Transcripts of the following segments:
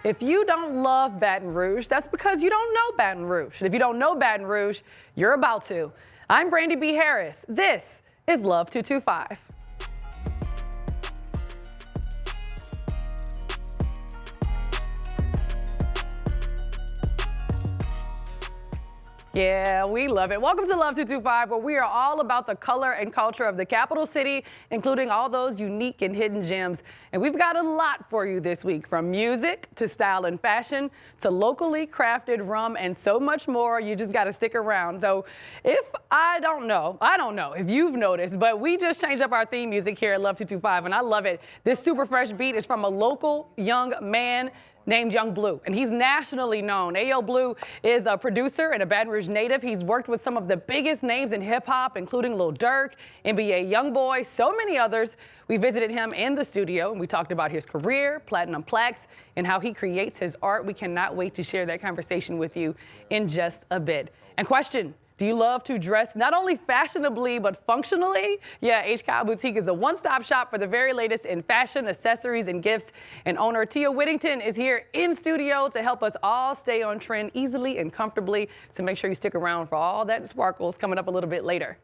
If you don't love Baton Rouge, that's because you don't know Baton Rouge. And if you don't know Baton Rouge, you're about to. I'm Brandy B. Harris. This is Love 225. Yeah, we love it. Welcome to Love 225, where we are all about the color and culture of the capital city, including all those unique and hidden gems. And we've got a lot for you this week, from music to style and fashion to locally crafted rum and so much more. You just got to stick around. So I don't know if you've noticed, but we just changed up our theme music here at Love 225, and I love it. This super fresh beat is from a local young man named Youngboy, and he's nationally known. Ayo Bleu is a producer and a Baton Rouge native. He's worked with some of the biggest names in hip hop, including Durk, NBA Youngboy, so many others. We visited him in the studio and we talked about his career, platinum plaques, and how he creates his art. We cannot wait to share that conversation with you in just a bit. And question, do you love to dress not only fashionably, but functionally? Yeah, HK Boutique is a one-stop shop for the very latest in fashion, accessories, and gifts. And owner Tia Whittington is here in studio to help us all stay on trend easily and comfortably. So make sure you stick around for all that sparkles coming up a little bit later.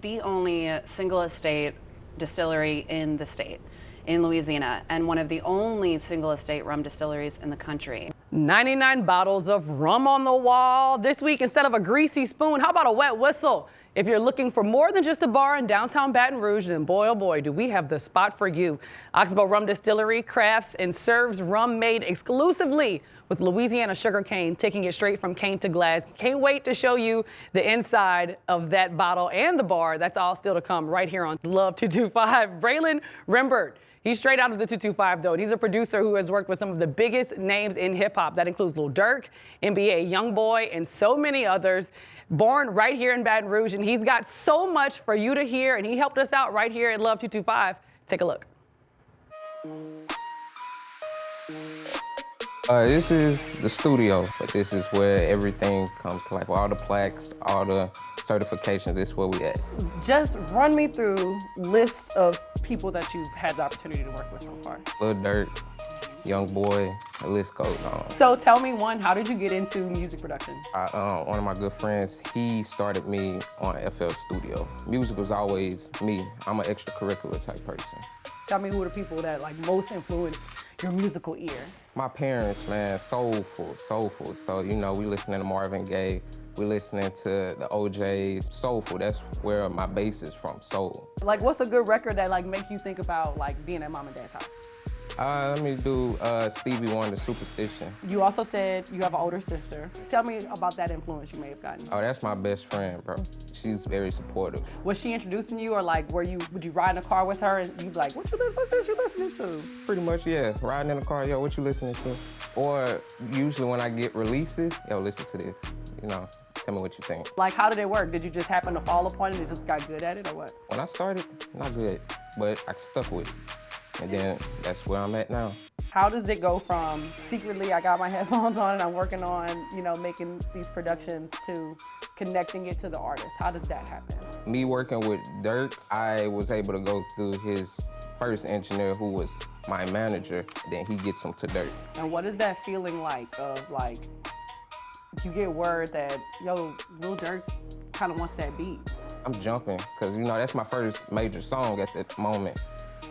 The only single estate distillery in the state, in Louisiana, and one of the only single estate rum distilleries in the country. 99 bottles of rum on the wall. This week, instead of a greasy spoon, how about a wet whistle? If you're looking for more than just a bar in downtown Baton Rouge, then boy, oh boy, do we have the spot for you. Oxbow Rum Distillery crafts and serves rum made exclusively with Louisiana sugar cane, taking it straight from cane to glass. Can't wait to show you the inside of that bottle and the bar. That's all still to come right here on Love 225. Braylen Rembert. He's straight out of the 225, though. He's a producer who has worked with some of the biggest names in hip-hop. That includes Durk, NBA Youngboy, and so many others. Born right here in Baton Rouge, and he's got so much for you to hear, and he helped us out right here at Love 225. Take a look. This is the studio, but this is where everything comes to life. All the plaques, all the certifications, this is where we at. Just run me through lists of people that you've had the opportunity to work with so far. Lil Durk, Youngboy, the list goes on. So tell me, one, how did you get into music production? One of my good friends, he started me on FL Studio. Music was always me. I'm an extracurricular type person. Tell me who are the people that most influence your musical ear. My parents, man, soulful. So, you know, we listening to Marvin Gaye, we listening to the OJs. Soulful, that's where my base is from, soul. What's a good record that make you think about being at mom and dad's house? Let me do Stevie Wonder, Superstition. You also said you have an older sister. Tell me about that influence you may have gotten. Oh, that's my best friend, bro. She's very supportive. Was she introducing you, or would you ride in a car with her and you'd be like, what's this you listening to? Pretty much, yeah. Riding in the car, yo, what you listening to? Or usually when I get releases, yo, listen to this, you know. Tell me what you think. How did it work? Did you just happen to fall upon it and just got good at it, or what? When I started, not good, but I stuck with it. And then that's where I'm at now. How does it go from secretly I got my headphones on and I'm working on, making these productions, to connecting it to the artist? How does that happen? Me working with Durk, I was able to go through his first engineer, who was my manager. Then he gets him to Durk. And what is that feeling like of you get word that, yo, Lil Durk kind of wants that beat? I'm jumping, because that's my first major song at that moment.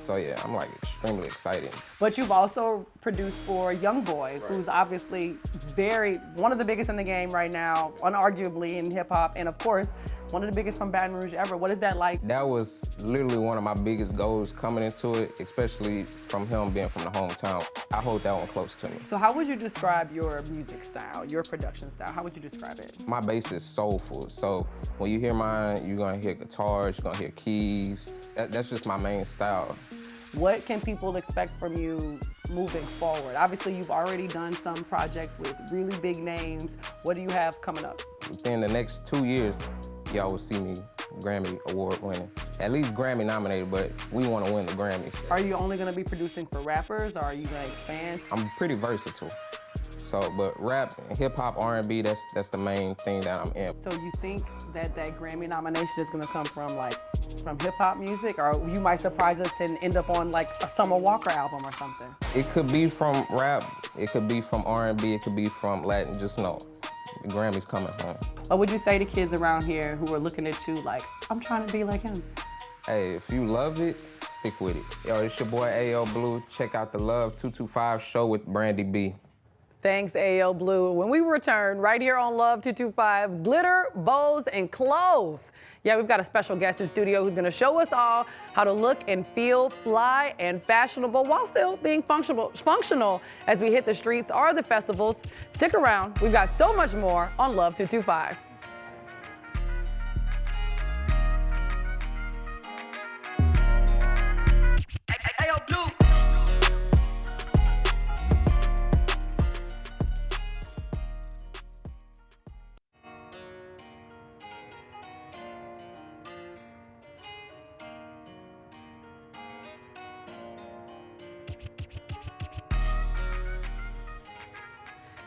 So yeah, I'm extremely excited. But you've also produced for Youngboy, right, who's obviously one of the biggest in the game right now, unarguably in hip hop, and of course, one of the biggest from Baton Rouge ever. What is that like? That was literally one of my biggest goals coming into it, especially from him being from the hometown. I hold that one close to me. So how would you describe your music style, your production style? How would you describe it? My bass is soulful. So when you hear mine, you're gonna hear guitars, you're gonna hear keys. That's just my main style. What can people expect from you moving forward? Obviously, you've already done some projects with really big names. What do you have coming up? Within the next 2 years, y'all will see me Grammy Award winning. At least Grammy nominated, but we want to win the Grammys. Are you only going to be producing for rappers, or are you going to expand? I'm pretty versatile. So, but rap, hip hop, R&B, that's the main thing that I'm in. So you think that that Grammy nomination is gonna come from hip hop music, or you might surprise us and end up on like a Summer Walker album or something? It could be from rap, it could be from R&B, it could be from Latin. Just know, the Grammy's coming home. What would you say to kids around here who are looking at you like, I'm trying to be like him? Hey, if you love it, stick with it. Yo, it's your boy Ayo Bleu. Check out the Love 225 show with Brandy B. Thanks, Ayo Bleu. When we return, right here on Love 225, glitter, bows, and clothes. Yeah, we've got a special guest in studio who's gonna show us all how to look and feel fly and fashionable while still being functional as we hit the streets or the festivals. Stick around, we've got so much more on Love 225. Ayo Bleu.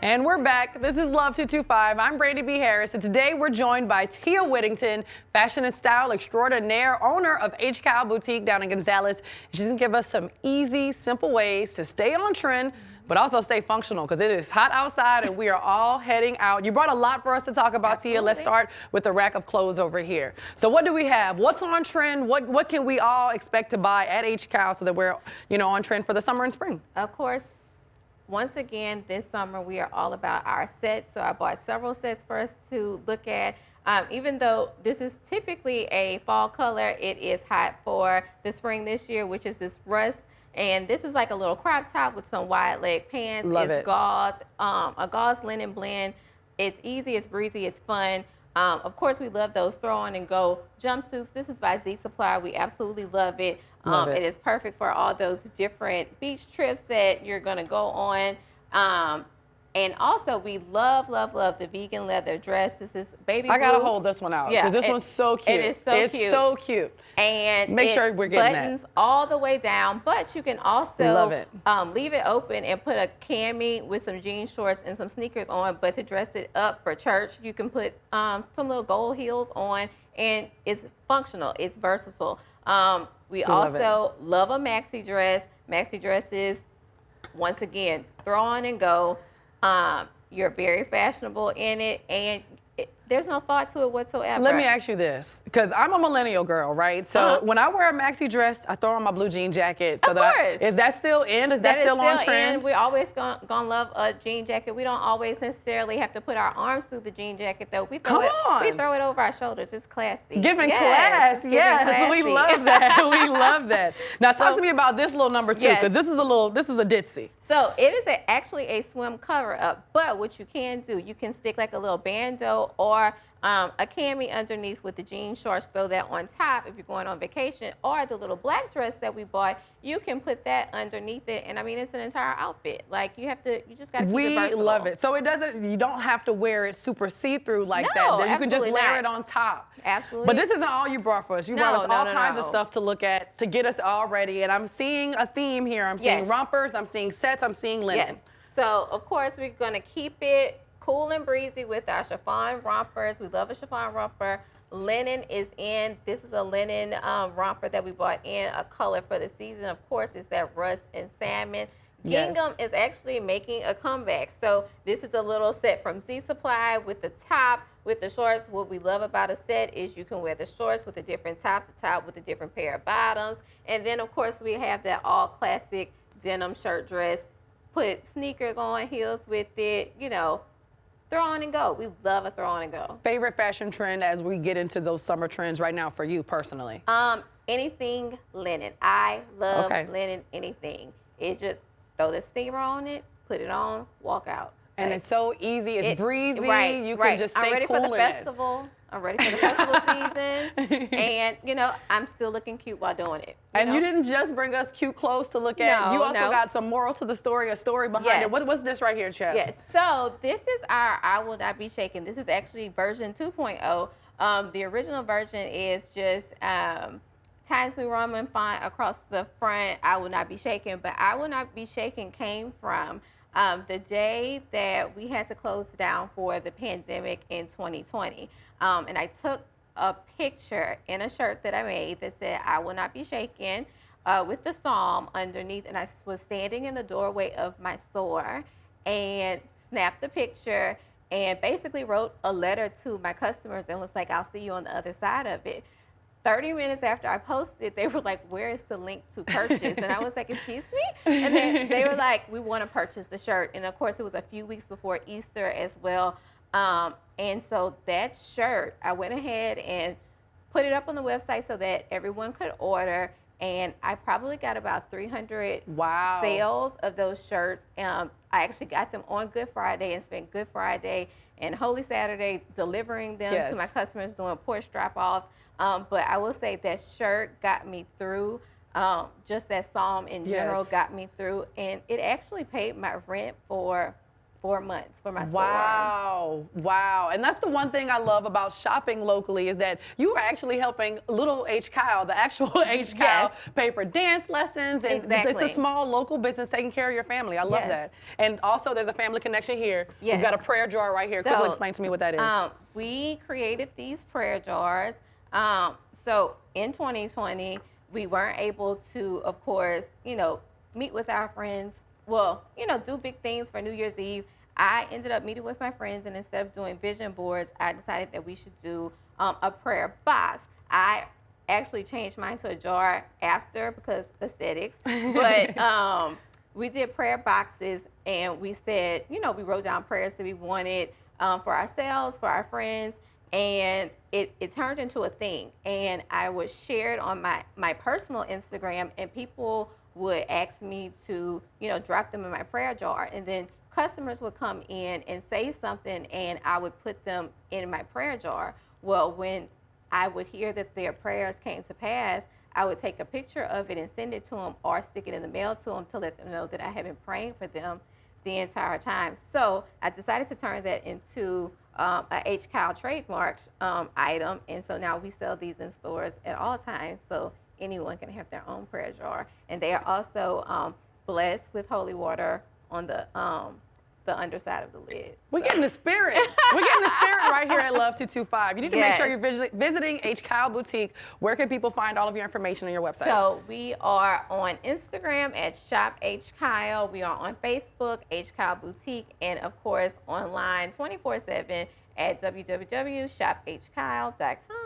And we're back. This is Love 225. I'm Brandy B. Harris, and today we're joined by Tia Whittington, fashion and style extraordinaire, owner of H-Cow Boutique down in Gonzales. She's gonna give us some easy, simple ways to stay on trend, but also stay functional, because it is hot outside and we are all heading out. You brought a lot for us to talk about, Tia. Let's start with the rack of clothes over here. So what do we have? What's on trend? What can we all expect to buy at H-Cow so that we're, on trend for the summer and spring? Of course. Once again, this summer, we are all about our sets. So I bought several sets for us to look at. Even though this is typically a fall color, it is hot for the spring this year, which is this rust. And this is like a little crop top with some wide leg pants. Love it's it. Gauze, a gauze linen blend. It's easy, it's breezy, it's fun. Of course, we love those throw on and go jumpsuits. This is by Z Supply. We absolutely love it. It is perfect for all those different beach trips that you're going to go on. And also, we love, love, love the vegan leather dress. This is baby blue. I got to hold this one out because this one's so cute. It is so cute. It's so cute. And make sure we're getting buttons all the way down, but you can also love it. Leave it open and put a cami with some jean shorts and some sneakers on. But to dress it up for church, you can put some little gold heels on, and it's functional. It's versatile. We also love a maxi dress. Maxi dresses, once again, throw on and go. You're very fashionable in it, and there's no thought to it whatsoever. Let me ask you this, because I'm a millennial girl, right? So when I wear a maxi dress, I throw on my blue jean jacket. So is that still in? Is that still on trend? We're always gonna love a jean jacket. We don't always necessarily have to put our arms through the jean jacket, though. We throw it over our shoulders. It's classy. Giving class, yes. We love that. We love that. Now talk to me about this little number two, because this is a ditzy. So it is actually a swim cover up, but what you can do, you can stick like a little bandeau or a cami underneath with the jean shorts, throw that on top if you're going on vacation, or the little black dress that we bought, you can put that underneath it, and I mean, it's an entire outfit. Like you just gotta keep it versatile. We love it. So you don't have to wear it super see-through like that. You can just layer it on top. Absolutely. But this isn't all you brought for us. You brought us all kinds of stuff to look at to get us all ready, and I'm seeing a theme here. I'm seeing rompers, I'm seeing sets, I'm seeing linen. Yes. So of course we're gonna keep it cool and breezy with our chiffon rompers. We love a chiffon romper. Linen is in. This is a linen romper that we bought in a color for the season. Of course, it's that rust and salmon. Gingham is actually making a comeback. So this is a little set from Z Supply with the top, with the shorts. What we love about a set is you can wear the shorts with a different top, the top with a different pair of bottoms. And then, of course, we have that all classic denim shirt dress. Put sneakers on, heels with it, throw on and go. We love a throw on and go. Favorite fashion trend as we get into those summer trends right now for you personally? Anything linen. I love linen, anything. It just throw the steamer on it, put it on, walk out. And it's so easy. It's breezy. You can just stay cool in it. I'm ready for the festival season, and I'm still looking cute while doing it. And you didn't just bring us cute clothes to look at. You also got some moral to the story, a story behind it. What's this right here, Chef? Yes. So this is our I Will Not Be Shaken. This is actually version 2.0. The original version is just Times New Roman font across the front. I Will Not Be Shaken, but I Will Not Be Shaken came from the day that we had to close down for the pandemic in 2020. And I took a picture in a shirt that I made that said, "I will not be shaken," with the psalm underneath. And I was standing in the doorway of my store and snapped the picture and basically wrote a letter to my customers and was like, "I'll see you on the other side of it." 30 minutes after I posted, they were like, "Where is the link to purchase?" And I was like, "Excuse me?" And then they were like, "We want to purchase the shirt." And of course, it was a few weeks before Easter as well. And so that shirt, I went ahead and put it up on the website so that everyone could order. And I probably got about 300 sales of those shirts. I actually got them on Good Friday and spent Good Friday and Holy Saturday delivering them to my customers, doing porch drop-offs. But I will say that shirt got me through. Just that psalm in general got me through. And it actually paid my rent for 4 months for my store. Wow. And that's the one thing I love about shopping locally is that you are actually helping little H. Kyle, the actual H. Kyle, pay for dance lessons. And it's a small local business taking care of your family. I love that. And also there's a family connection here. We've got a prayer jar right here. Quickly explain to me what that is. We created these prayer jars. So in 2020, we weren't able to, of course, meet with our friends. Well, do big things for New Year's Eve. I ended up meeting with my friends, and instead of doing vision boards, I decided that we should do a prayer box. I actually changed mine to a jar after because aesthetics, but we did prayer boxes, and we said, we wrote down prayers that we wanted for ourselves, for our friends, and it turned into a thing. And I was shared on my personal Instagram, and people would ask me to, drop them in my prayer jar. And then customers would come in and say something, and I would put them in my prayer jar. Well, when I would hear that their prayers came to pass, I would take a picture of it and send it to them or stick it in the mail to them to let them know that I had been praying for them the entire time. So I decided to turn that into a H. Kyle trademarked item. And so now we sell these in stores at all times. So anyone can have their own prayer jar. And they are also blessed with holy water on the underside of the lid. We're getting the spirit. We're getting the spirit right here at Love 225. You need to make sure you're visiting H. Kyle Boutique. Where can people find all of your information on your website? So we are on Instagram at Shop H. Kyle. We are on Facebook, H. Kyle Boutique, and of course online 24/7 at www.shophkyle.com.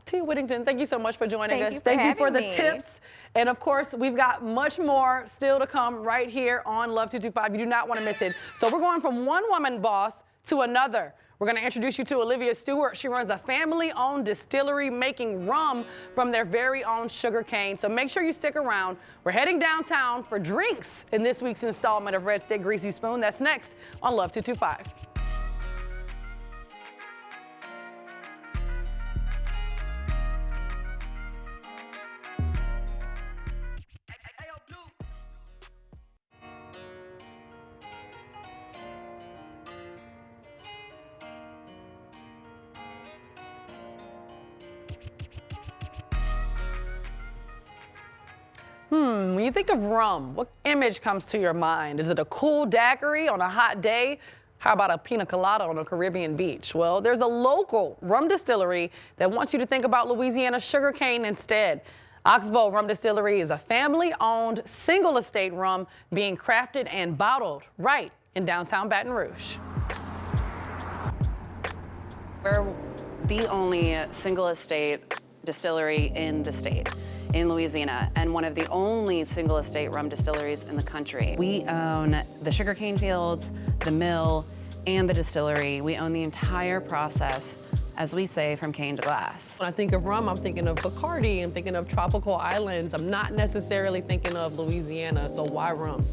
Tia Whittington, thank you so much for joining us. Thank you for the having me. tips. And of course, we've got much more still to come right here on Love 225. You do not want to miss it. So we're going from one woman boss to another. We're going to introduce you to Olivia Stewart. She runs a family-owned distillery making rum from their very own sugar cane. So make sure you stick around. We're heading downtown for drinks in this week's installment of Red Stick Greasy Spoon. That's next on Love 225. Ayo Bleu. When you think of rum, what image comes to your mind? Is it a cool daiquiri on a hot day? How about a pina colada on a Caribbean beach? Well, there's a local rum distillery that wants you to think about Louisiana sugarcane instead. Oxbow Rum Distillery is a family-owned, single-estate rum being crafted and bottled right in downtown Baton Rouge. We're the only single estate distillery in the state, in Louisiana, and one of the only single estate rum distilleries in the country. We own the sugarcane fields, the mill, and the distillery. We own the entire process, as we say, from cane to glass. When I think of rum, I'm thinking of Bacardi, I'm thinking of tropical islands. I'm not necessarily thinking of Louisiana, so why rum?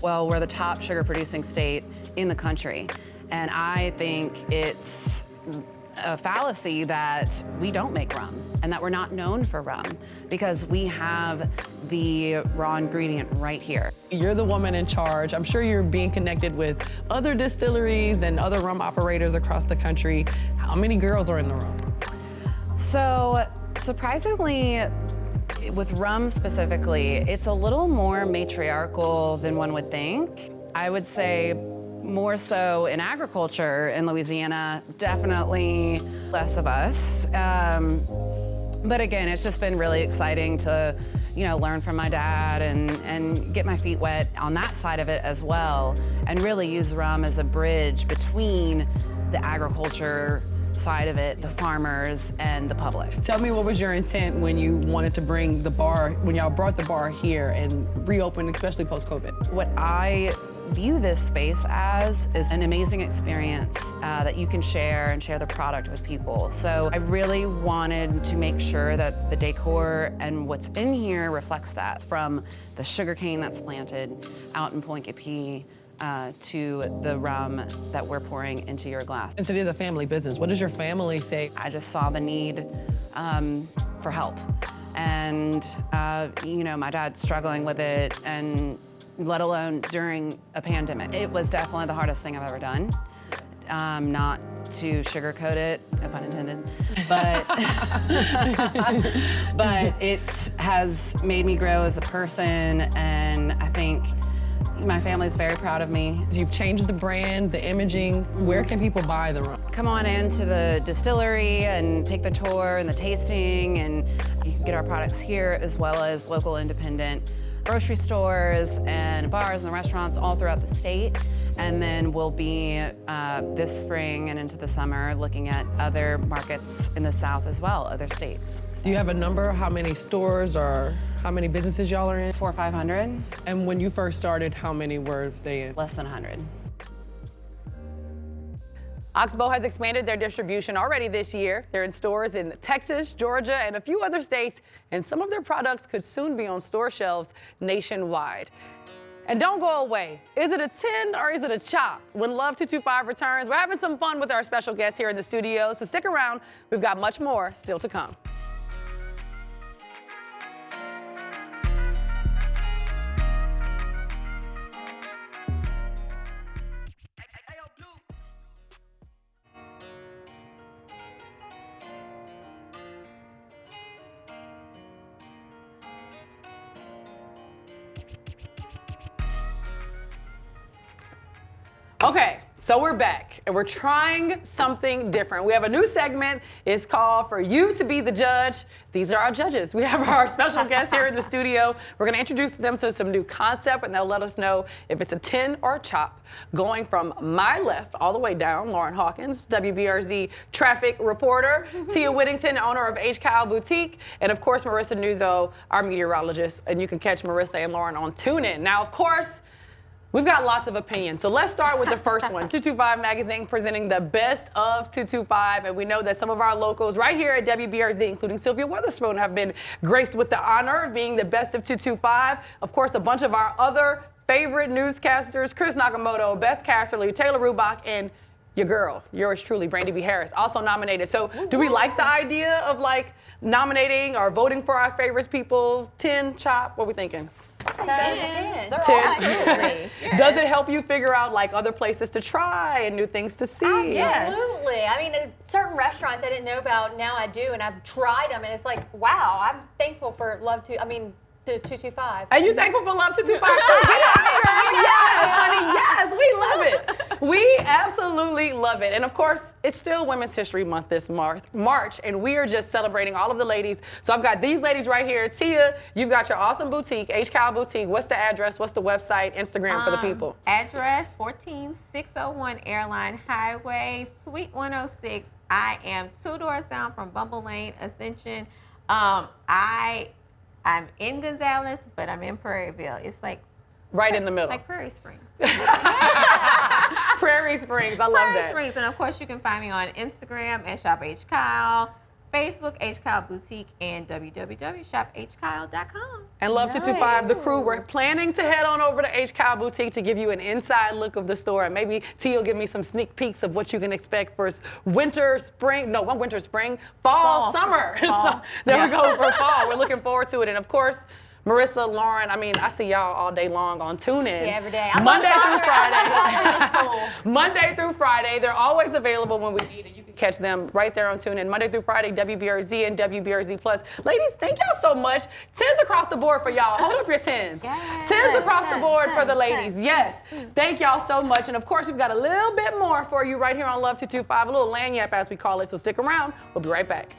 Well, we're the top sugar producing state in the country, and I think it's a fallacy that we don't make rum and that we're not known for rum because we have the raw ingredient right here. You're the woman in charge. I'm sure you're being connected with other distilleries and other rum operators across the country. How many girls are in the room? So surprisingly, with rum specifically, it's a little more matriarchal than one would think. I would say more so in agriculture in Louisiana, definitely less of us. But again, it's just been really exciting to, learn from my dad and get my feet wet on that side of it as well, and really use rum as a bridge between the agriculture side of it, the farmers, and the public. Tell me, what was your intent when you wanted to bring the bar, when y'all brought the bar here and reopen, especially post-COVID? What I view this space as is an amazing experience that you can share and share the product with people. So I really wanted to make sure that the decor and what's in here reflects that, from the sugarcane that's planted out in Point Capee to the rum that we're pouring into your glass. Since it is a family business, what does your family say? I just saw the need for help. And, my dad's struggling with it, and let alone during a pandemic. It was definitely the hardest thing I've ever done. Not to sugarcoat it, no pun intended, but it has made me grow as a person, and I think my family's very proud of me. You've changed the brand, the imaging. Where can people buy the rum? Come on into the distillery and take the tour and the tasting, and you can get our products here as well as local independent grocery stores and bars and restaurants all throughout the state. And then we'll be this spring and into the summer looking at other markets in the South as well, other states. Do you have a number, how many stores or how many businesses y'all are in? 400 or 500. And when you first started, how many were they in? Less than 100. Oxbow has expanded their distribution already this year. They're in stores in Texas, Georgia, and a few other states, and some of their products could soon be on store shelves nationwide. And don't go away. Is it a 10 or is it a chop? When Love 225 returns, we're having some fun with our special guests here in the studio, so stick around. We've got much more still to come. Ayo Bleu. Okay, so we're back and we're trying something different. We have a new segment. It's called For You to Be the Judge. These are our judges. We have our special guests here in the studio. We're gonna introduce them to some new concept, and they'll let us know if it's a 10 or a chop. Going from my left all the way down, Lauren Hawkins, WBRZ traffic reporter, Tia Whittington, owner of H. Kyle Boutique, and of course Marissa Nuzzo, our meteorologist. And you can catch Marissa and Lauren on TuneIn. Now, of course, we've got lots of opinions, so let's start with the first one. 225 Magazine presenting the best of 225, and we know that some of our locals right here at WBRZ, including Sylvia Weatherspoon, have been graced with the honor of being the best of 225. Of course, a bunch of our other favorite newscasters, Chris Nakamoto, Beth Casterly, Taylor Rubach, and your girl, yours truly, Brandy B. Harris, also nominated. So do we like the idea of nominating or voting for our favorites people? 10, chop, what are we thinking? 10. They're 10. all absolutely. Does it help you figure out other places to try and new things to see? Absolutely. I mean, certain restaurants I didn't know about, now I do, and I've tried them, and it's like, wow, I'm thankful for the 225. And you thankful for Love 225? Yes, honey, yes, we love it. We absolutely love it. And of course, it's still Women's History Month this March, and we are just celebrating all of the ladies. So I've got these ladies right here. Tia, you've got your awesome boutique, H. Kyle Boutique. What's the address? What's the website, Instagram for the people? Address 14601 Airline Highway, Suite 106. I am 2 doors down from Bumble Lane, Ascension. I'm in Gonzales, but I'm in Prairieville. It's Right in the middle. like Prairie Springs. Prairie Springs, I love Prairie that. Springs, and of course you can find me on Instagram at Shop H Kyle, Facebook H Kyle Boutique, and www.shophkyle.com. And Love 225, the crew, we're planning to head on over to H. Kyle Boutique to give you an inside look of the store. And maybe Tia will give me some sneak peeks of what you can expect for fall, summer. Fall. So there we go for fall. We're looking forward to it. And of course, Marissa, Lauren, I mean, I see y'all all day long on TuneIn. Yeah, every day. I Monday love through Father. Friday. Monday through Friday. They're always available when we need it. You can catch them right there on TuneIn. Monday through Friday, WBRZ and WBRZ Plus. Ladies, thank y'all so much. 10s across the board for y'all. Hold up your 10s. Yes. 10s across the board for the 10. ladies. Yes. Thank y'all so much. And of course, we've got a little bit more for you right here on Love 225, a little lanyap as we call it. So stick around. We'll be right back.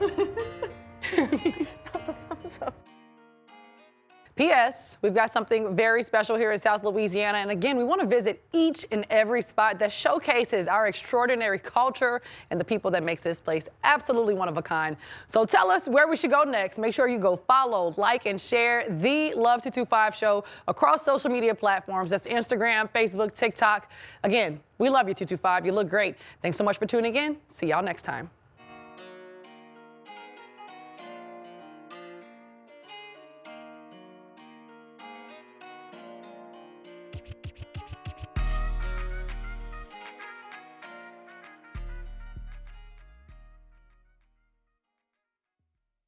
Not the thumbs up. P.S. We've got something very special here in South Louisiana. And again, we want to visit each and every spot that showcases our extraordinary culture and the people that makes this place absolutely one of a kind. So tell us where we should go next. Make sure you go follow, like, and share the Love 225 show across social media platforms. That's Instagram, Facebook, TikTok. Again, we love you, 225. You look great. Thanks so much for tuning in. See y'all next time.